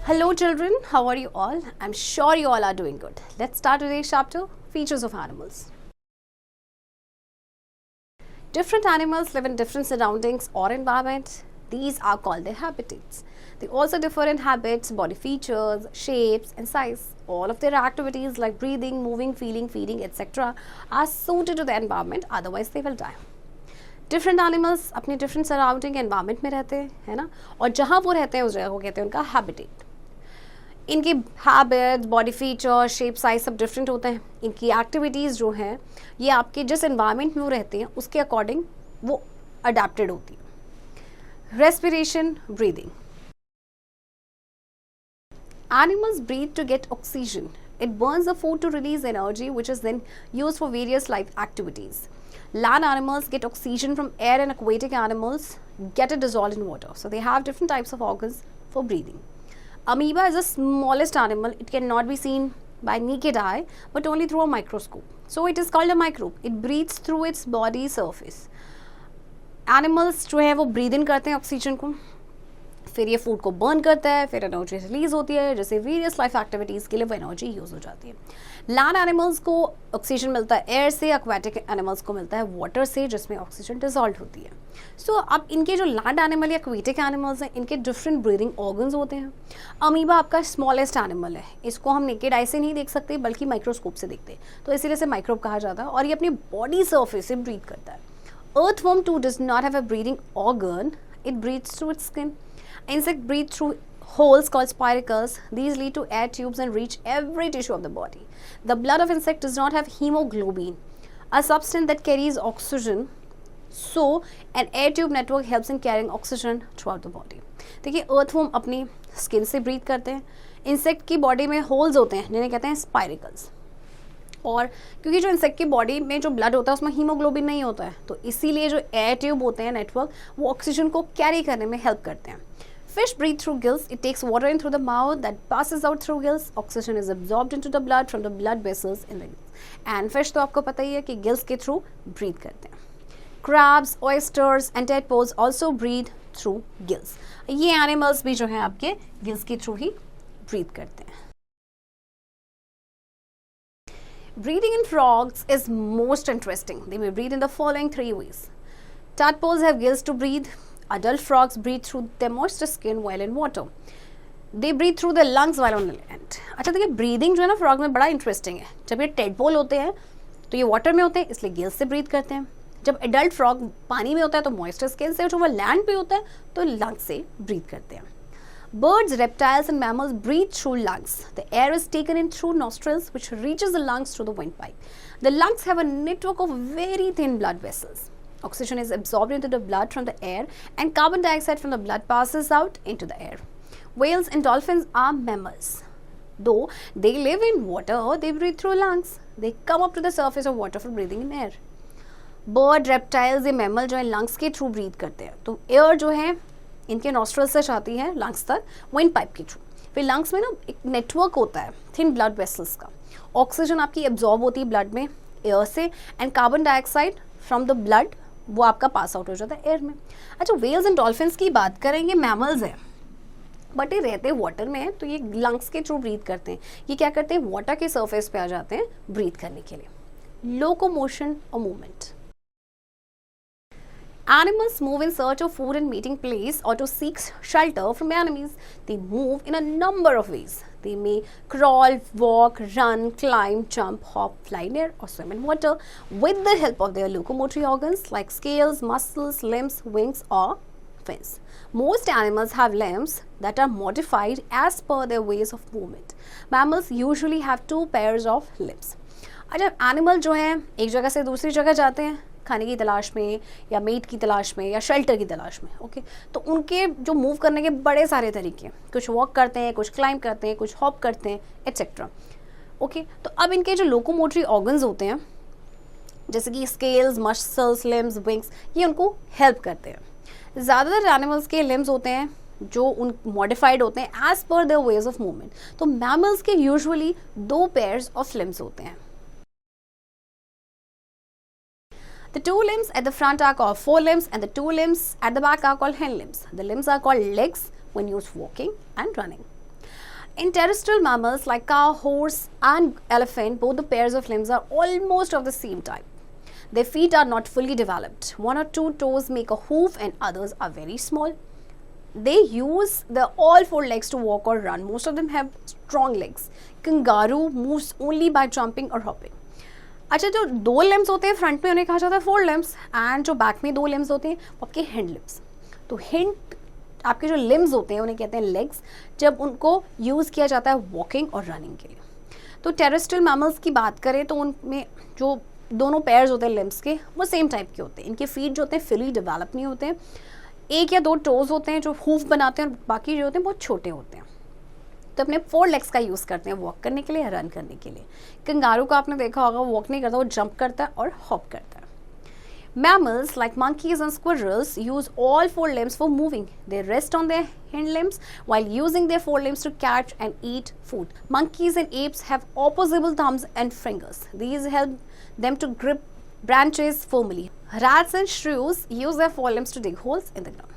Hello children, how are you all? I'm sure you all are doing good. Let's start today's chapter, Features of Animals. Different animals live in different surroundings or environments. These are called their habitats. They also differ in habits, body features, shapes and size. All of their activities like breathing, moving, feeling, feeding, etc. are suited to the environment, otherwise they will die. Different animals अपनी different surrounding environment में रहते हैं, है ना, और जहाँ वो रहते हैं उस जगह को कहते हैं उनका हैबिटेट. इनकी habits, body feature, shape, size सब डिफरेंट होते हैं. इनकी एक्टिविटीज़ जो हैं ये आपके जिस एनवायरनमेंट में वो रहते हैं उसके अकॉर्डिंग वो अडेप्टेड होती है. Respiration, breathing. Animals breathe to get oxygen. It burns the food to release energy, which is then used for various life activities. Land animals get oxygen from air and aquatic animals get it dissolved in water. So they have different types of organs for breathing. Amoeba is the smallest animal. It cannot be seen by naked eye, but only through a microscope. So it is called a microbe. It breathes through its body surface. Animals जो है वो breathe in करते हैं oxygen को, फिर ये food को burn करता है, फिर एनर्जी रिलीज होती है, जैसे वेरियस लाइफ एक्टिविटीज़ के लिए वो एनर्जी यूज़ हो जाती है. लैंड एनिमल्स को ऑक्सीजन मिलता है एयर से, एक्वाटिक एनिमल्स को मिलता है वाटर से, जिसमें ऑक्सीजन डिसॉल्व होती है. सो अब इनके जो लैंड एनिमल या एक्वेटिक एनिमल्स हैं इनके डिफरेंट ब्रीदिंग ऑर्गन्स होते हैं. अमीबा आपका स्मॉलेस्ट एनिमल है. इसको हम नेकेड आई से नहीं देख सकते बल्कि माइक्रोस्कोप से देखते हैं, तो इसीलिए इसे माइक्रोब कहा जाता है, और ये अपनी बॉडी सर्फेस से ब्रीथ करता है. Earthworm too does not have a breathing organ. It breathes through its skin. Insects breathe through holes called spiracles. These lead to air tubes and reach every tissue of the body. The blood of insect does not have hemoglobin, a substance that carries oxygen. So, an air tube network helps in carrying oxygen throughout the body. देखिए, earthworm अपनी skin से breathe करते हैं. Insect की body में holes होते हैं जिन्हें कहते हैं स्पाइरिकल्स. और क्योंकि जो इंसेक्ट की बॉडी में जो ब्लड होता है उसमें हीमोग्लोबिन नहीं होता है, तो इसीलिए जो एयर ट्यूब होते हैं नेटवर्क वो ऑक्सीजन को कैरी करने में हेल्प करते हैं. Fish breathe through gills. It takes water in through the mouth that passes out through gills. Oxygen is absorbed into the blood from the blood vessels in the gills. And fish तो आपको पता ही है कि gills के through breathe करते हैं. Crabs, oysters and tadpoles also breathe through gills. ये animals भी जो हैं आपके gills के through ही breathe करते हैं. Breathing in frogs is most interesting. They may breathe in the following 3 ways. Tadpoles have gills to breathe. Adult frogs breathe through their moist skin while in water. They breathe through their lungs while on land. अच्छा देखिए, breathing जो है ना frog में बड़ा interesting है. जब ये टेडपोल होते हैं तो ये वाटर में होते हैं इसलिए गिल्स से ब्रीथ करते हैं. जब एडल्ट फ्रॉग पानी में होता है तो मॉइस्ट स्किन से, जो वो लैंड पे होता है तो लंग्स से ब्रीथ करते हैं. Birds, reptiles and mammals breathe through lungs. The air is taken in through nostrils which reaches the lungs through the windpipe. The lungs have a network of very thin blood vessels. Oxygen is absorbed into the blood from the air and carbon dioxide from the blood passes out into the air. Whales and dolphins are mammals. Though they live in water, they breathe through lungs. They come up to the surface of water for breathing in air. Bird, reptiles, ये mammal जो है lungs के through breathe करते हैं. तो air जो है इनके nostrils से जाती है lungs तक windpipe के through. फिर lungs में ना एक network होता है thin blood vessels का. Oxygen आपकी absorb होती है blood में air से, and carbon dioxide from the blood वो आपका पास आउट हो जाता है एयर में. अच्छा, वेल्स एंड डॉल्फिन्स की बात करें, ये मैमल्स हैं बट ये रहते हैं वाटर में, तो ये लंग्स के थ्रू ब्रीथ करते हैं. ये क्या करते हैं, वाटर के सरफेस पे आ जाते हैं ब्रीथ करने के लिए. लोकोमोशन और movement. Animals move in search of food and meeting place or to seek shelter from enemies. They move in a number of ways. They may crawl, walk, run, climb, jump, hop, fly in air or swim in water with the help of their locomotory organs like scales, muscles, limbs, wings or fins. Most animals have limbs that are modified as per their ways of movement. Mammals usually have 2 pairs of limbs. अच्छा, animal जो हैं एक जगह से दूसरी जगह जाते हैं खाने की तलाश में या मीट की तलाश में या शेल्टर की तलाश में. ओके, तो उनके जो मूव करने के बड़े सारे तरीके हैं. कुछ वॉक करते हैं, कुछ क्लाइंब करते हैं, कुछ हॉप करते हैं, एट्सेट्रा. ओके, तो अब इनके जो लोकोमोटरी ऑर्गन्स होते हैं जैसे कि स्केल्स, मसल्स, लिम्स, विंग्स, ये उनको हेल्प करते हैं. ज़्यादातर एनिमल्स के लिम्स होते हैं जो उन मॉडिफाइड होते हैं as per their ways of movement. तो मैमल्स के यूजुअली 2 पेयर्स ऑफ लिम्स होते हैं. The 2 limbs at the front are called forelimbs and the 2 limbs at the back are called hind limbs. The limbs are called legs when used walking and running. In terrestrial mammals like cow, horse and elephant, both the pairs of limbs are almost of the same type. Their feet are not fully developed. One or two toes make a hoof and others are very small. They use the all four legs to walk or run. Most of them have strong legs. Kangaroo moves only by jumping or hopping. अच्छा, जो दो limbs होते हैं front में उन्हें कहा जाता है फोर लिम्स, एंड जो बैक में दो लिम्स होते हैं वो आपके हैंड लिम्स. तो हिंट आपके जो लिम्स होते हैं उन्हें कहते हैं लेग्स, जब उनको यूज़ किया जाता है वॉकिंग और रनिंग के लिए. तो टेरेस्ट्रियल मैमल्स की बात करें तो उनमें जो दोनों पेयर्स होते हैं लिम्स के वो सेम टाइप के होते हैं. इनके फीट जो होते हैं फुली डेवलप नहीं होते हैं. एक या दो टोज होते हैं जो हूफ बनाते हैं और बाकी जो होते हैं बहुत छोटे होते हैं. तो अपने फोर लेग्स का यूज़ करते हैं वॉक करने के लिए, रन करने के लिए. कंगारू को आपने देखा होगा वॉक नहीं करता, वो जंप करता है और हॉप करता है. Mammals like monkeys and squirrels use all four limbs for moving. They rest on their hind limbs while using their forelimbs to catch and eat food. Monkeys and apes have opposable thumbs and fingers. These help them to grip branches firmly. Rats and shrews use their forelimbs to dig holes in the ground.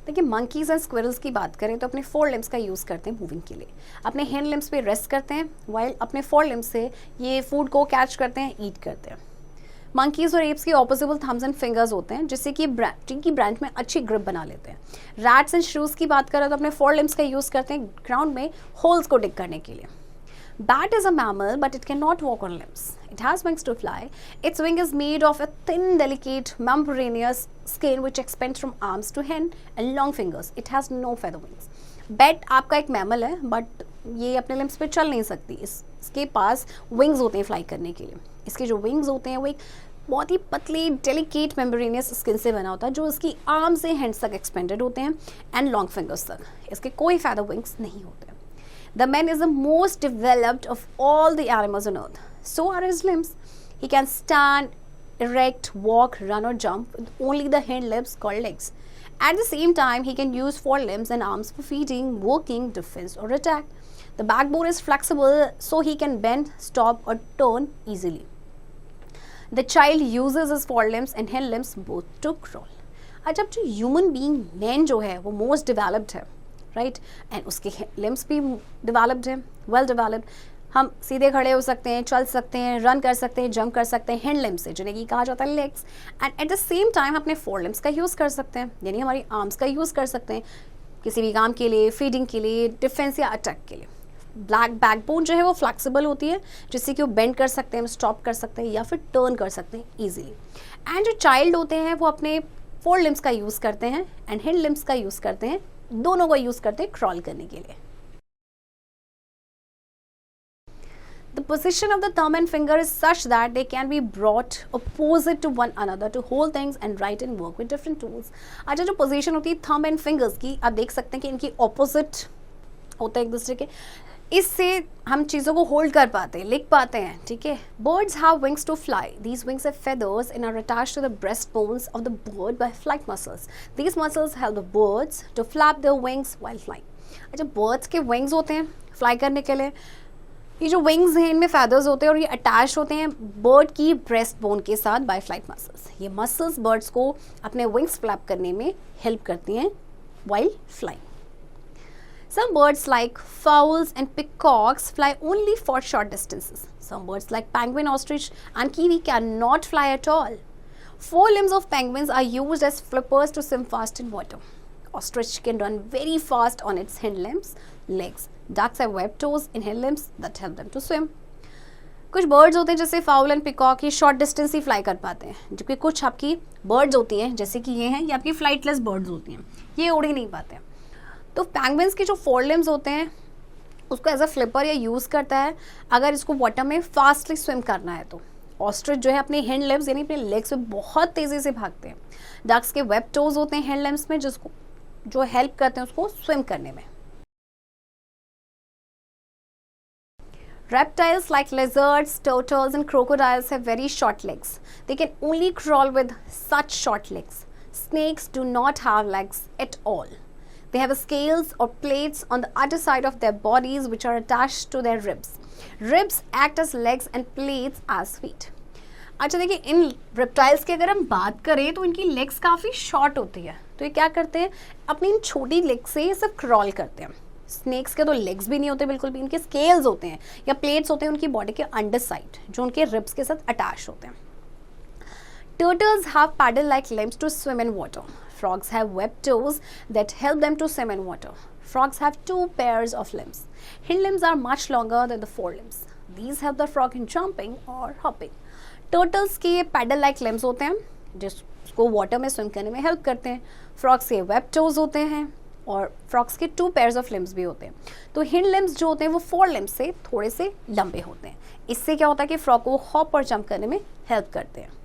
देखिए monkeys and squirrels की बात करें तो अपने four limbs का use करते हैं moving के लिए. अपने हैंड लिम्स पे रेस्ट करते हैं while अपने फोर लिम्स से ये फूड को कैच करते हैं, ईट करते हैं. मंकीज़ और एप्स की ऑपोजिबल थम्स एंड फिंगर्स होते हैं जिससे कि ट्री की ब्रांच में अच्छी ग्रिप बना लेते हैं. रैट्स एंड श्रूज की बात करें तो अपने फोर लिम्स का यूज़ करते हैं ग्राउंड में होल्स को डिग करने के लिए. Bat is a mammal but it cannot walk on limbs. It has wings to fly. Its wing is made of a thin, delicate, membranous skin which extends from arms to hand and long fingers. It has no feather wings. Bat आपका एक mammal है but ये अपने limbs पे चल नहीं सकती. इसके पास विंग्स होते हैं फ्लाई करने के लिए. इसके जो विंग्स होते हैं वो एक बहुत ही पतले डेलिकेट मेम्ब्रेनियस स्किन से बना होता है जो इसकी आर्म से हैंड्स तक एक्सपेंडेड होते हैं एंड लॉन्ग फिंगर्स तक. इसके कोई फैदर विंग्स नहीं होते. The man is the most developed of all the animals on earth. So are his limbs. He can stand, erect, walk, run or jump with only the hind limbs called legs. At the same time, he can use four limbs and arms for feeding, working, defense or attack. The backbone is flexible so he can bend, stop or turn easily. The child uses his forelimbs and hind limbs both to crawl. अच्छा, जो human being man जो है वो most developed है, right, and उसके limbs भी developed है, well developed. हम सीधे खड़े हो सकते हैं, चल सकते हैं, रन कर सकते हैं, जंप कर सकते हैं हैंड लिम्स से जिन्हें कि कहा जाता है legs. And at the same time अपने फोर लिम्स का यूज़ कर सकते हैं, यानी हमारी आर्म्स का यूज़ कर सकते हैं किसी भी काम के लिए, फीडिंग के लिए, डिफेंस या अटैक के लिए. ब्लैक बैकबोन जो है वो फ्लेक्सिबल होती है जिससे कि वो बेंड कर सकते हैं, स्टॉप कर सकते हैं या फिर टर्न कर सकते हैं ईजिली. एंड जो चाइल्ड होते हैं वो अपने फोर लिम्स का यूज़ करते हैं एंड हैंड लिम्स का यूज़ करते हैं, दोनों का यूज़ करते हैं क्रॉल करने के लिए. The position of the thumb and finger is such that they can be brought opposite to one another to hold things and write and work with different tools. अच्छा, जो पोजीशन होती है thumb and fingers की, आप देख सकते हैं कि इनकी ऑपोजिट होता है एक दूसरे के. इससे हम चीज़ों को होल्ड कर पाते हैं, लिख पाते हैं, ठीक है. Birds have wings to fly. These wings have feathers and are attached to the breast bones of the bird by flight muscles. These muscles help the birds to flap their wings while flying. अच्छा, birds के wings होते हैं fly करने के लिए. ये जो wings हैं इनमें feathers होते हैं और ये अटैच होते हैं बर्ड की ब्रेस्ट बोन के साथ बाय फ्लाइट मसल्स. ये मसल्स बर्ड्स को अपने विंग्स फ्लैप करने में हेल्प करती हैं while flying. Some birds like fowls and peacocks fly only for short distances. Some birds like penguin, ostrich and kiwi cannot fly at all. Four limbs of penguins are used as flippers to swim fast in water. Ostrich can run very fast on its hind limbs, legs. Ducks have webbed toes in hind limbs that help them to swim. कुछ birds होते हैं जैसे foul and peacock, ये short distance ही fly कर पाते हैं, जबकि कुछ आपकी बर्ड्स होती हैं जैसे कि ये हैं, ये आपकी फ्लाइटलेस बर्ड्स होती हैं, ये उड़ ही नहीं पाते हैं. तो पेंगुइन्स के जो फोर लिम्स होते हैं उसको एज अ फ्लिपर या यूज़ करता है अगर इसको वाटर में फास्टली स्विम करना है तो. ऑस्ट्रिच जो है अपने हैंड लिम्स यानी अपने लेग्स में बहुत तेज़ी से भागते हैं. डक्स के वेब टोज होते हैं हैंड लिम्स में जिसको जो हेल्प करते हैं उसको स्विम करने में. Reptiles like lizards, turtles and crocodiles have very short legs. They can only crawl with such short legs. Snakes do not have legs at all. They have scales or plates on the other side of their bodies which are attached to their ribs. Ribs act as legs and plates as feet. अच्छा देखिए, in reptiles की अगर हम बात करें तो इनकी legs काफ़ी शॉर्ट होती है. तो ये क्या करते हैं, अपनी इन छोटी लेग से ये सब क्रॉल करते हैं. स्नेक्स के तो लेग्स भी नहीं होते बिल्कुल भी, इनके स्केल्स होते हैं या प्लेट्स होते हैं उनकी बॉडी के अंडर साइड जो उनके रिब्स के साथ अटैच होते हैं. Turtles have paddle-like limbs to swim in water. Frogs have webbed toes that help them to swim in water. Frogs have 2 pairs of limbs. Hind limbs are much longer than the forelimbs. These help the frog in jumping or hopping. Turtles के paddle-like limbs होते हैं जिसको water में swim करने में help करते हैं. Frogs के webbed toes होते हैं और frogs के 2 pairs of limbs भी होते हैं. तो hind limbs जो होते हैं वो forelimbs से थोड़े से लंबे होते हैं. इससे क्या होता है कि फ्रॉग को हॉप और जंप करने में हेल्प करते हैं.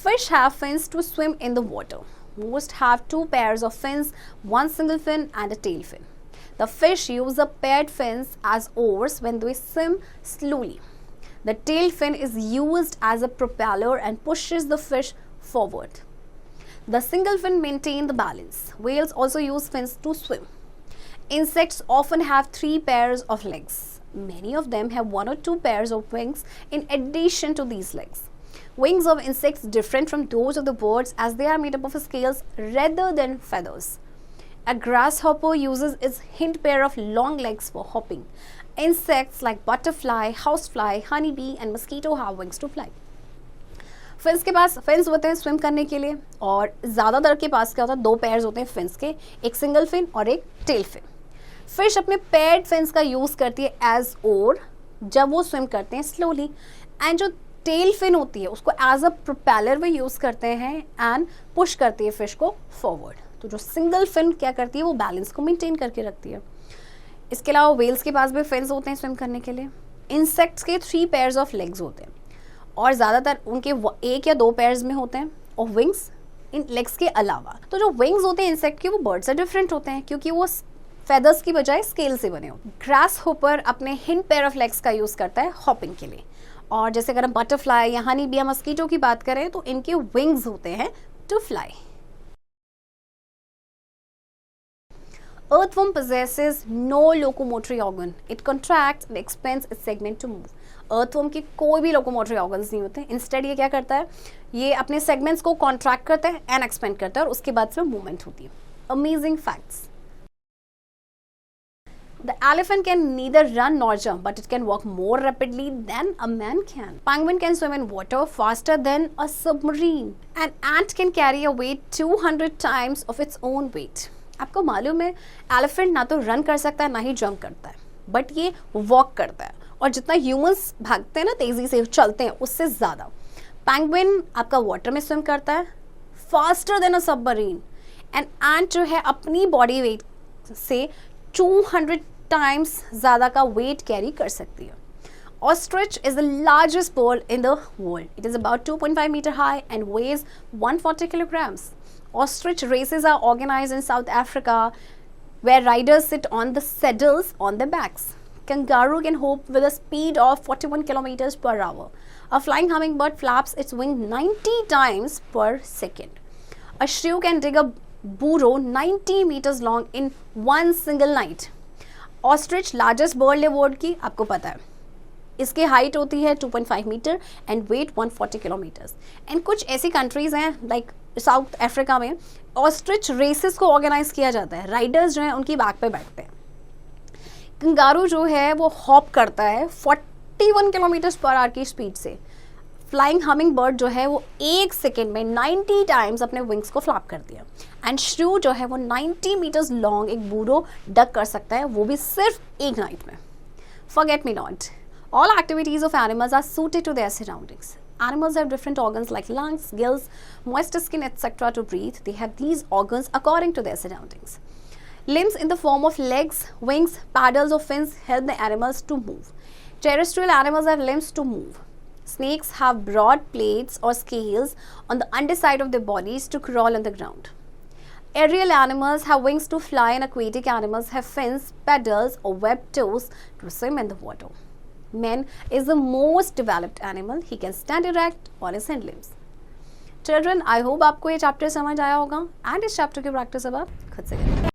Fish have fins to swim in the water. Most have 2 pairs of fins, one single fin and a tail fin. The fish use the paired fins as oars when they swim slowly. The tail fin is used as a propeller and pushes the fish forward. The single fin maintains the balance. Whales also use fins to swim. Insects often have 3 pairs of legs. Many of them have 1 or 2 pairs of wings in addition to these legs. Wings of insects different from those of the birds as they are made up of scales rather than feathers. A grasshopper uses its hind pair of long legs for hopping. Insects like butterfly, housefly, honeybee and mosquito have wings to fly. Fins के पास fins होते हैं swim करने के लिए और ज़्यादातर के पास क्या होता है 2 पेयर्स होते हैं फिन्स के, एक सिंगल फिन और एक टेल फिन. फिश अपने पेयर्ड फिन्स का यूज़ करती है एज ओर जब वो स्विम करते हैं स्लोली, एंड जो टेल फिन होती है उसको एज अ प्रोपेलर भी यूज़ करते हैं एंड पुश करती है फिश को फॉरवर्ड. तो जो सिंगल फिन क्या करती है वो बैलेंस को मेंटेन करके रखती है. इसके अलावा वेल्स के पास भी फिन्स होते हैं स्विम करने के लिए. इंसेक्ट्स के 3 पेयर्स ऑफ लेग्स होते हैं और ज़्यादातर उनके 1 या 2 पेयर्स में होते हैं और विंग्स इन लेग्स के अलावा. तो जो विंग्स होते हैं इंसेक्ट के वो बर्ड से डिफरेंट होते हैं क्योंकि वो फेदर्स की बजाय स्केल से बने होते हैं. ग्रास होपर अपने हिंड पेयर ऑफ लेग्स का यूज़ करता है हॉपिंग के लिए. और जैसे अगर हम बटरफ्लाई या हनी बी या मस्कीटो की बात करें तो इनके विंग्स होते हैं to fly. Earthworm possesses no locomotory organ. It contracts and expands its segment to move. Earthworm के कोई भी locomotory organs नहीं होते. Instead ये क्या करता है, ये अपने segments को contract करता है and expand करता है और उसके बाद से movement होती है. Amazing facts. The elephant can neither run nor jump, but it can walk more rapidly than a man can. Penguin can swim in water faster than a submarine. An ant can carry a weight 200 times of its own weight. आपको मालूम है elephant ना तो run कर सकता है ना ही jump करता है, बट ये वॉक करता है और जितना ह्यूमंस भागते हैं ना तेजी से चलते हैं उससे ज़्यादा. पेंगुइन आपका वाटर में स्विम करता है faster than a submarine. And एंट जो है अपनी बॉडी वेट से 200 टाइम्स ज़्यादा का वेट कैरी कर सकती है. Ostrich is the largest bird in the world. It is about 2.5 meters high and weighs 140 kilograms. Ostrich races are organized in South Africa where riders sit on the saddles on their backs. Kangaroo can hop with a speed of 41 kilometers per hour. A flying hummingbird flaps its wing 90 times per second. A shrew can dig a burrow 90 meters long in one single night. Ostrich largest bird in the world की आपको पता है, इसकी height होती है 2.5 metre and weight 140 kilometres. And कुछ ऐसी countries हैं लाइक साउथ अफ्रीका में ऑस्ट्रिच रेसेस को ऑर्गेनाइज किया जाता है. राइडर्स जो हैं उनकी बैक पे बैठते हैं. कंगारू जो है वो हॉप करता है 41 किलोमीटर्स पर आवर की स्पीड से. फ्लाइंग हमिंग बर्ड जो है वो 1 सेकेंड में 90 टाइम्स अपने विंग्स को फ्लैप करती है. एंड श्रू जो है वो 90 मीटर्स लॉन्ग एक बूरो डक कर सकता है, वो भी सिर्फ एक नाइट में. Forget me not. All activities of animals are suited to their surroundings. Animals have different organs like lungs, gills, moist skin, etc. to breathe. They have these organs according to their surroundings. Limbs in the form of legs, wings, paddles or fins help the animals to move. Terrestrial animals have limbs to move. Snakes have broad plates or scales on the underside of their bodies to crawl on the ground. Aerial animals have wings to fly and aquatic animals have fins, paddles or webbed toes to swim in the water. Man is the most developed animal. He can stand erect on his hind limbs. Children, I hope आपको ये chapter समझ आया होगा and इस chapter की practice अब आप खुद से करें.